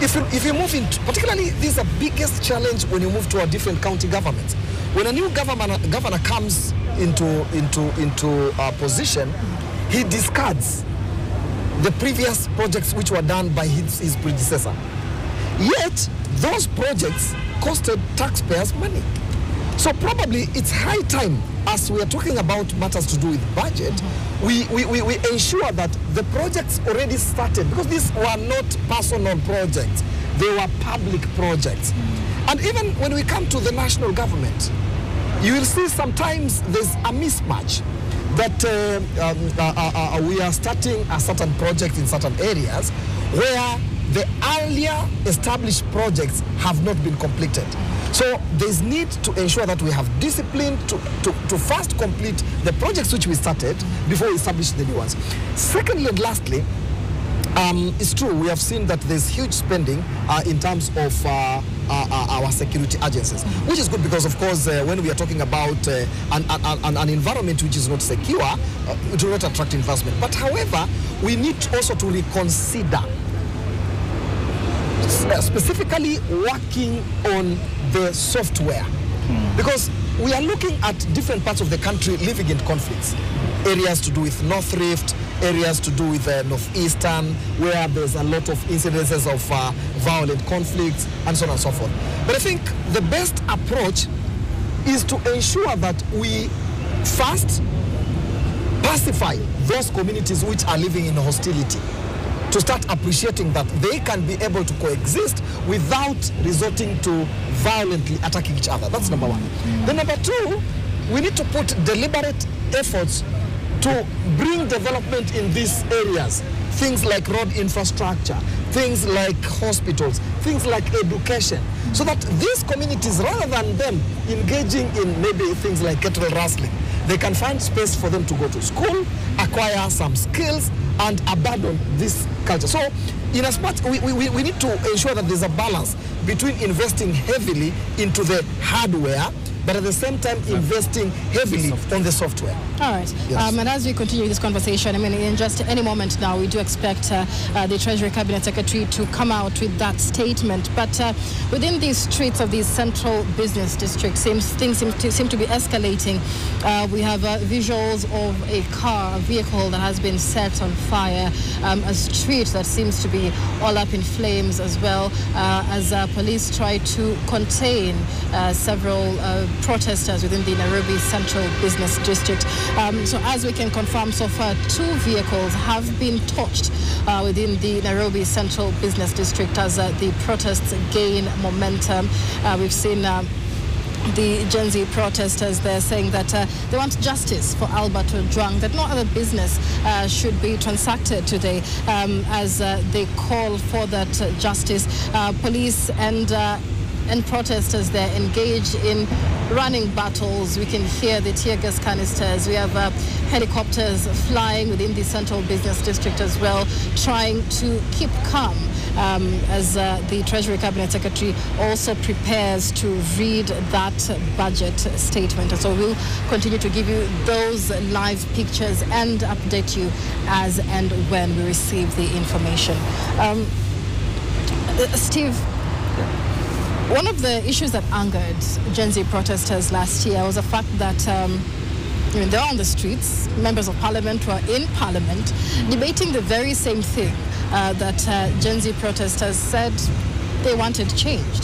if you move into, particularly this is the biggest challenge when you move to a different county government. When a new governor comes into a position, he discards the previous projects which were done by his predecessor. Yet those projects costed taxpayers money. So probably it's high time, as we are talking about matters to do with budget, we ensure that the projects already started, because these were not personal projects, they were public projects. And even when we come to the national government, you will see sometimes there's a mismatch that we are starting a certain project in certain areas where the earlier established projects have not been completed. So there's need to ensure that we have discipline to first complete the projects which we started before we establish the new ones. Secondly and lastly, it's true, we have seen that there's huge spending in terms of our security agencies, which is good because, of course, when we are talking about an environment which is not secure, it will not attract investment. But however, we need also to reconsider specifically working on the software, because we are looking at different parts of the country living in conflicts. Areas to do with North Rift, areas to do with Northeastern, where there's a lot of incidences of violent conflicts and so on and so forth. But I think the best approach is to ensure that we first pacify those communities which are living in hostility, to start appreciating that they can be able to coexist without resorting to violently attacking each other. That's number one. Then number two, we need to put deliberate efforts to bring development in these areas. Things like road infrastructure, things like hospitals, things like education, so that these communities, rather than them engaging in maybe things like cattle rustling, they can find space for them to go to school, acquire some skills, and abandon this culture. So in as much, we need to ensure that there's a balance between investing heavily into the hardware, but at the same time investing heavily on the software. All right. Yes. And as we continue this conversation, I mean, in just any moment now, we do expect the Treasury Cabinet Secretary to come out with that statement. But within these streets of these central business districts, things seem to be escalating. We have visuals of a vehicle that has been set on fire, a street that seems to be all up in flames as well, as police try to contain several protesters within the Nairobi Central Business District. So as we can confirm so far, 2 vehicles have been touched within the Nairobi Central Business District as the protests gain momentum. We've seen the Gen Z protesters there saying that they want justice for Alberto Ojwang, that no other business should be transacted today, as they call for that justice. Police and protesters there engaged in running battles. We can hear the tear gas canisters. We have helicopters flying within the Central Business District as well, trying to keep calm as the Treasury Cabinet Secretary also prepares to read that budget statement. And so we'll continue to give you those live pictures and update you as and when we receive the information. Steve, one of the issues that angered Gen Z protesters last year was the fact that they're on the streets, members of parliament were in parliament, debating the very same thing that Gen Z protesters said they wanted changed.